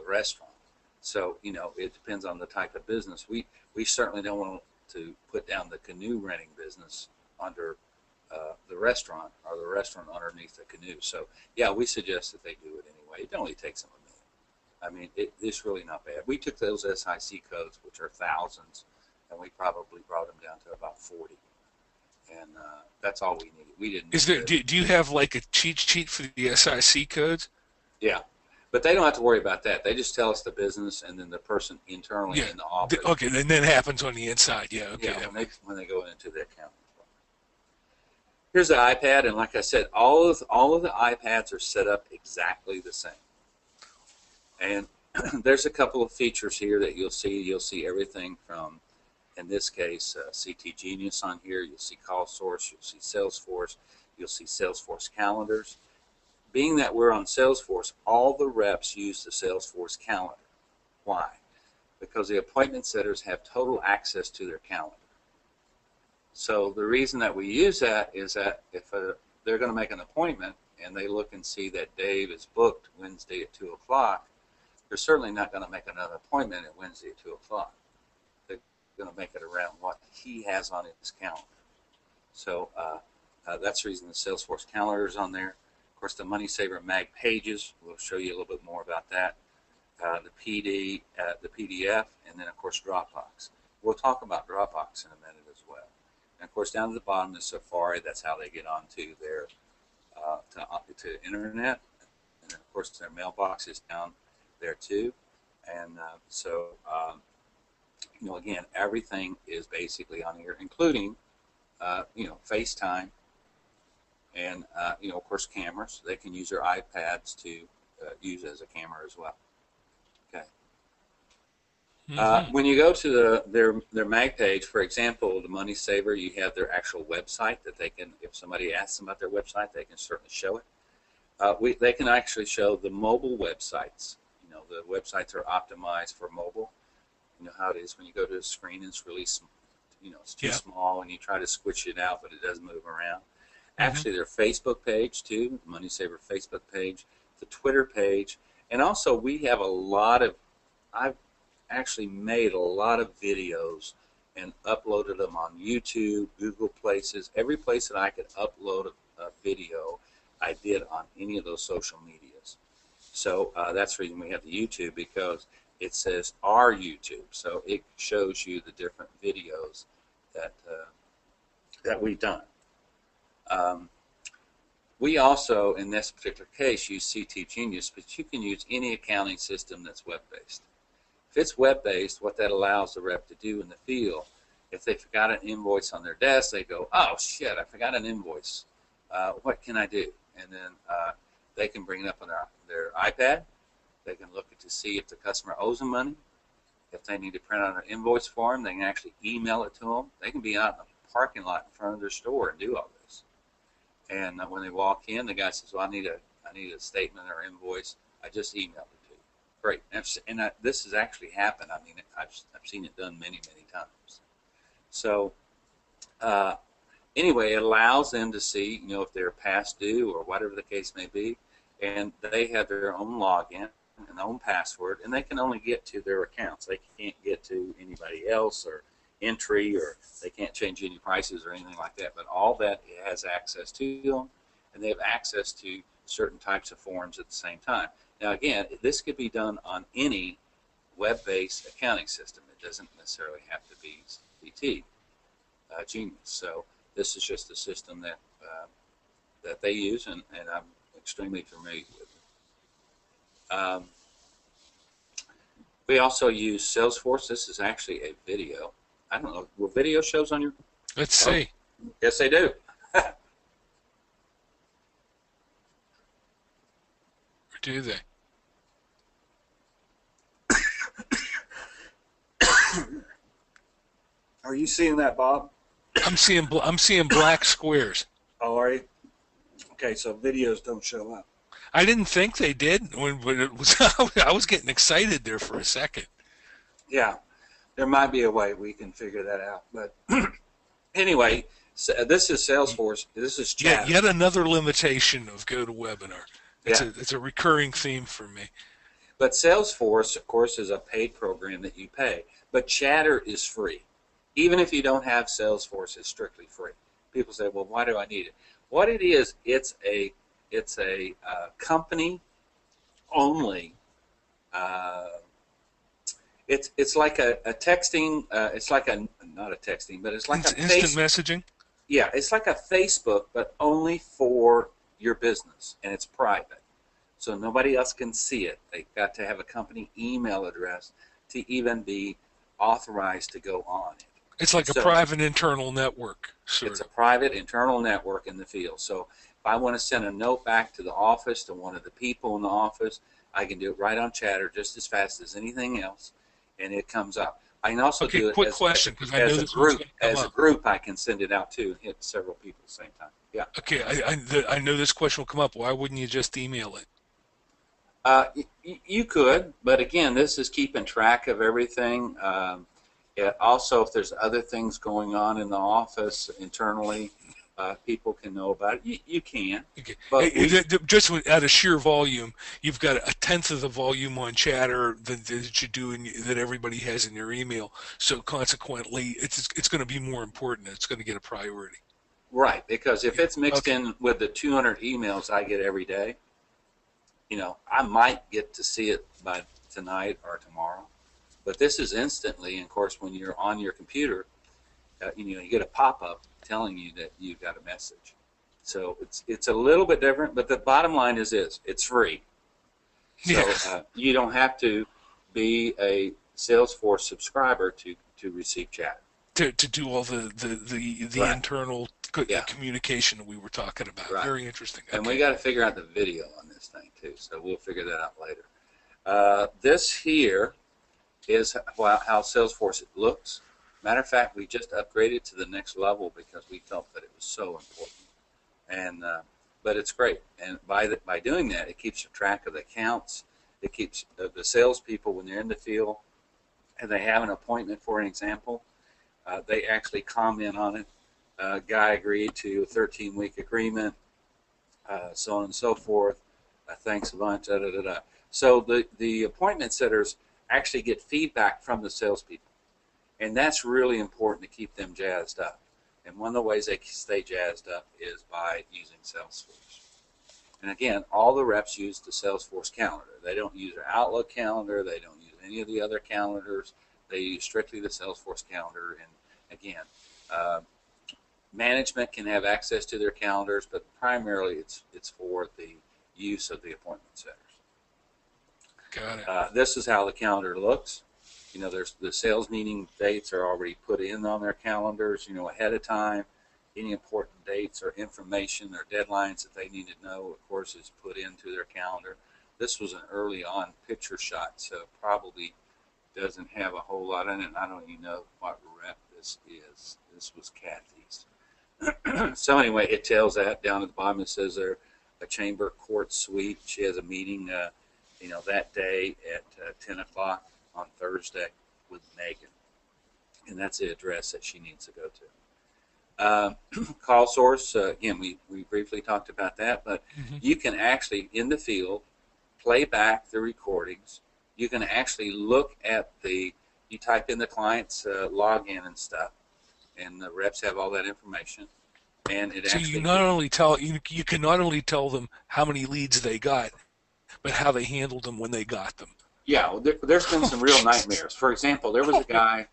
restaurant. So, it depends on the type of business. We certainly don't want to put down the canoe renting business under the restaurant, or the restaurant underneath the canoe. So, yeah, we suggest that they do it anyway. It only takes them a minute. I mean, it's really not bad. We took those SIC codes, which are thousands, and we probably brought them down to about 40. And that's all we needed. We didn't. Is there? Do you have like a cheat sheet for the SIC codes? Yeah, but they don't have to worry about that. They just tell us the business, and then the person internally in the office. Okay, and then it happens on the inside. Yeah. Okay. Yeah, when they go into the account. Here's the iPad, and like I said, all of the iPads are set up exactly the same. And there's a couple of features here that you'll see. You'll see everything from, in this case, CT Genius on here. You'll see Call Source. You'll see Salesforce. You'll see Salesforce calendars. Being that we're on Salesforce, all the reps use the Salesforce calendar. Why? Because the appointment setters have total access to their calendar. So the reason that we use that is that if they're going to make an appointment and they look and see that Dave is booked Wednesday at 2 o'clock, they're certainly not going to make another appointment at Wednesday at 2 o'clock. They're going to make it around what he has on his calendar. So that's the reason the Salesforce calendar is on there. Of course, the Money Saver Mag Pages, we'll show you a little bit more about that. The PDF, and then, of course, Dropbox. We'll talk about Dropbox in a minute as well. And, of course, down at the bottom is Safari. That's how they get onto their to Internet. And, then, of course, their mailbox is down there, too. And again, everything is basically on here, including, FaceTime. And, of course, cameras. They can use their iPads to use as a camera as well. Okay. When you go to their Mag page, for example, the Money Saver, you have their actual website that they can, if somebody asks them about their website, they can certainly show it. They can actually show the mobile websites. The websites are optimized for mobile. You know how it is when you go to a screen, it's really, it's too small, and you try to squish it out, but it doesn't move around. Actually, their Facebook page, too, Money Saver Facebook page, the Twitter page, and also we have I've actually made a lot of videos and uploaded them on YouTube, Google Places, every place that I could upload a video, I did on any of those social medias. So that's the reason we have the YouTube, because it says our YouTube, so it shows you the different videos that we've done. We also, in this particular case, use CT Genius, but you can use any accounting system that's web-based. If it's web-based, what that allows the rep to do in the field, if they forgot an invoice on their desk, they go, oh, shit, I forgot an invoice. What can I do? And then they can bring it up on their iPad. They can look to see if the customer owes them money. If they need to print out an invoice form, they can actually email it to them. They can be out in the parking lot in front of their store and do all this. And when they walk in, the guy says, well, I need a statement or invoice. I just emailed it to you. Great. And this has actually happened. I mean, I've seen it done many, many times. So anyway, it allows them to see, if they're past due or whatever the case may be. And they have their own login and their own password, and they can only get to their accounts. They can't get to anybody else or entry, or they can't change any prices or anything like that, but all that has access to them, and they have access to certain types of forms at the same time. Now again, this could be done on any web-based accounting system. It doesn't necessarily have to be CT Genius. So this is just a system that they use, and I'm extremely familiar with it. We also use Salesforce. This is actually a video. I don't know. Will video shows on your? Let's see. Yes, they do. Or do they? Are you seeing that, Bob? I'm seeing black squares. Oh, are you? Okay, so videos don't show up. I didn't think they did when it was. I was getting excited there for a second. Yeah. There might be a way we can figure that out. But anyway, so this is Salesforce. This is chat. Yet another limitation of GoToWebinar. It's a recurring theme for me. But Salesforce, of course, is a paid program that you pay. But Chatter is free. Even if you don't have Salesforce, it's strictly free. People say, well, why do I need it? What it is, it's a company only. It's like a texting. It's like a not a texting, but it's like a Instant messaging. Yeah, it's like a Facebook, but only for your business, and it's private, so nobody else can see it. They've got to have a company email address to even be authorized to go on it. It's like a private internal network. It's a private internal network in the field. So if I want to send a note back to the office, to one of the people in the office, I can do it right on Chatter just as fast as anything else, and it comes up. I can also do it quick question, because I know as a this group. As a group, I can send it out too and hit several people at the same time. Yeah. Okay, I know this question will come up. Why wouldn't you just email it? You could, but again, this is keeping track of everything. Also, if there's other things going on in the office internally, people can know about it. You can. Okay. But just at a sheer volume, you've got a tenth of the volume on Chatter that you do that everybody has in your email. So consequently, it's going to be more important. It's going to get a priority. Right, because if it's mixed in with the 200 emails I get every day, I might get to see it by tonight or tomorrow. But this is instantly, and of course, when you're on your computer, you get a pop-up telling you that you've got a message. So it's a little bit different, but the bottom line is this: it's free. So you don't have to be a Salesforce subscriber to receive chat. To do all the Right. internal communication that we were talking about. Right. Very interesting. And we got to figure out the video on this thing too, so we'll figure that out later. This here is how Salesforce looks. Matter of fact, we just upgraded to the next level because we felt that it was so important. And but it's great. And by doing that, it keeps track of the accounts. It keeps the salespeople when they're in the field and they have an appointment, for an example. They actually comment on it. Guy agreed to a 13-week agreement, so on and so forth. Thanks a bunch. Da, da, da, da. So the appointment setters actually get feedback from the salespeople, and that's really important to keep them jazzed up. And one of the ways they stay jazzed up is by using Salesforce. And again, all the reps use the Salesforce calendar. They don't use their Outlook calendar. They don't use any of the other calendars. They use strictly the Salesforce calendar. And again, management can have access to their calendars, but primarily it's for the use of the appointment setters. Got it. This is how the calendar looks. There's the sales meeting dates are already put in on their calendars, ahead of time. Any important dates or information or deadlines that they need to know, of course, is put into their calendar. This was an early on picture shot, so probably doesn't have a whole lot in it. I don't even know what rep this is. This was Kathy's. So anyway, it tells that down at the bottom. It says there a chamber court suite. She has a meeting, that day at 10 o'clock on Thursday with Megan, and that's the address that she needs to go to. Call source, again, we briefly talked about that, but you can actually, in the field, play back the recordings. You can actually look at you type in the client's login and stuff, and the reps have all that information. And it so you can not only tell them how many leads they got, but how they handled them when they got them. Yeah, well, there's been some real nightmares. For example, there was a guy,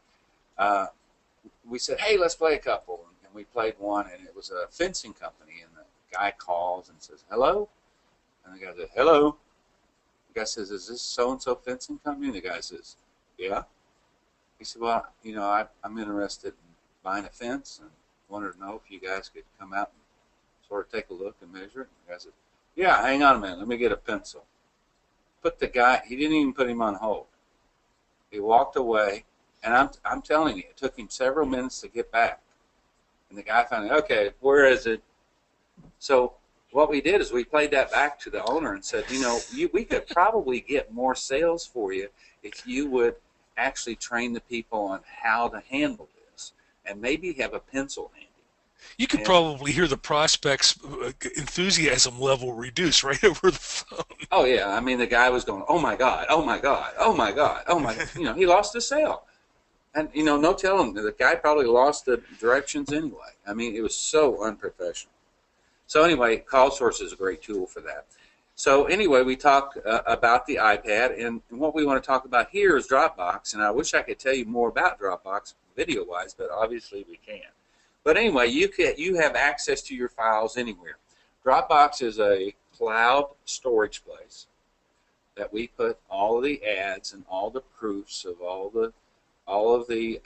we said, hey, let's play a couple. And we played one, and it was a fencing company. And the guy calls and says, hello? And the guy says, hello. The guy says, is this so-and-so fencing company? And the guy says, yeah. He said, well, I'm interested in buying a fence and wanted to know if you guys could come out and sort of take a look and measure it. And the guy said, yeah, hang on a minute. Let me get a pencil. Put the guy, he didn't even put him on hold. He walked away, and I'm telling you, it took him several minutes to get back. And the guy finally, okay, where is it? So what we did is we played that back to the owner and said, we could probably get more sales for you if you would actually train the people on how to handle this and maybe have a pencil handy. You could And probably hear the prospect's enthusiasm level reduce right over the phone. oh yeah, I mean the guy was going, oh my god, oh my god, oh my god, oh my god. He lost the sale. And no telling, the guy probably lost the directions anyway. I mean, it was so unprofessional. So anyway, CallSource is a great tool for that. So anyway, we talked about the iPad, and what we want to talk about here is Dropbox. And I wish I could tell you more about Dropbox video-wise, but obviously we can't. But anyway, you have access to your files anywhere. Dropbox is a cloud storage place that we put all of the ads and all the proofs of all of the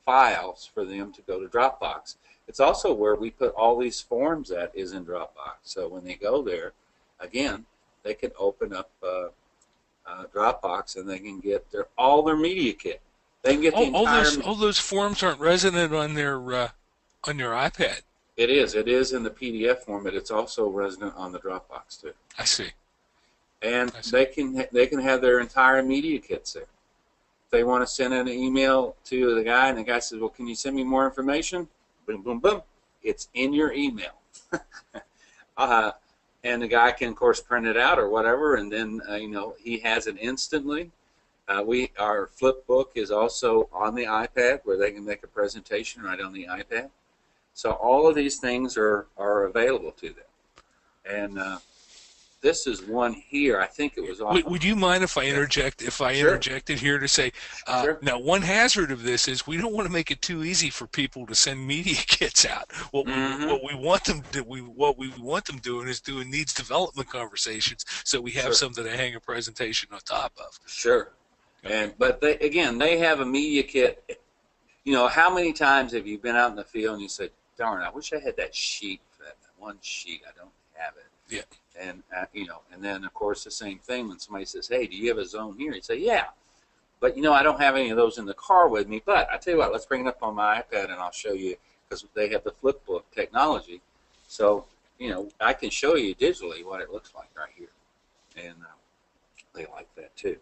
files for them to go to Dropbox. It's also where we put all these forms that is in Dropbox. So when they go there, again, they can open up Dropbox and they can get all their media kit. They can get the entire. All those forms aren't resident on your iPad. It is in the PDF format. It's also resident on the Dropbox too. I see. And they can have their entire media kits there. If they want to send an email to the guy, and the guy says, "Well, can you send me more information?" Boom, boom, boom. It's in your email. And the guy can, of course, print it out or whatever, and then he has it instantly. Our flip book is also on the iPad, where they can make a presentation right on the iPad. So all of these things are available to them. And this is one here. I think it was off. Would you mind if I interject? If I interjected here to say, Sure. Now one hazard of this is we don't want to make it too easy for people to send media kits out. What we want them doing is doing needs development conversations, so we have something to hang a presentation on top of. Sure. Okay. But they have a media kit. How many times have you been out in the field and you said, "Darn, I wish I had that sheet for that one sheet. I don't have it." Yeah. And and then of course the same thing when somebody says, "Hey, do you have a zone here?" You say, "Yeah, but I don't have any of those in the car with me." But I tell you what, let's bring it up on my iPad and I'll show you, because they have the flipbook technology. So I can show you digitally what it looks like right here, and they like that too.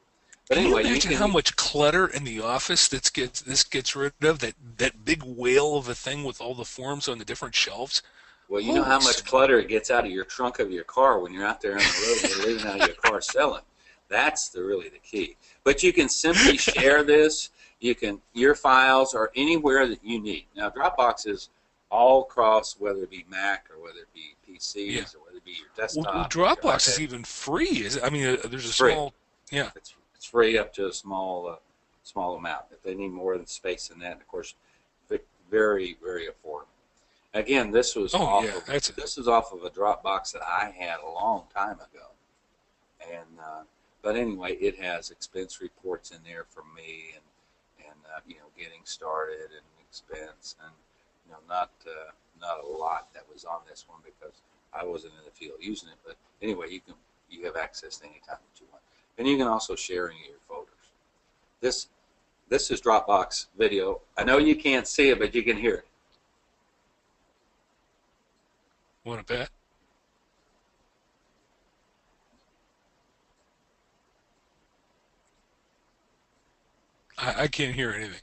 But anyway, can you imagine how much clutter in the office this gets rid of? That big whale of a thing with all the forms on the different shelves. Well, you know how much clutter it gets out of your trunk of your car when you're out there on the road and you're leaving out of your car selling. That's really the key. But you can simply share this. Your files are anywhere that you need. Now, Dropbox is all across, whether it be Mac or whether it be PCs or whether it be your desktop. Well, Dropbox is even free. There's a small. Yeah. It's free up to a small amount. If they need more than space than that, of course, very, very affordable. Again, this was off of a Dropbox that I had a long time ago, and but anyway, it has expense reports in there for me, and getting started and expense, and not a lot that was on this one because I wasn't in the field using it. But anyway, you have access to any time that you want, and you can also share any of your folders. This is Dropbox video. I know you can't see it, but you can hear it. Want to bet? I can't hear anything.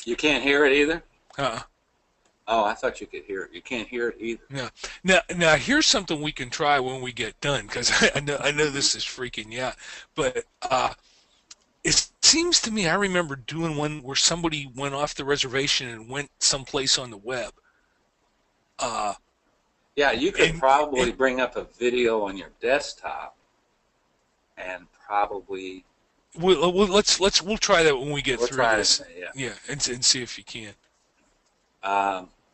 You can't hear it either? Uh-uh. Oh, I thought you could hear it. You can't hear it either. No. Now here's something we can try when we get done, because I know this is freaking you out, but it seems to me I remember doing one where somebody went off the reservation and went someplace on the web. Yeah, you could probably bring up a video on your desktop, and probably. We'll try that when we get through this. Yeah, and see if you can.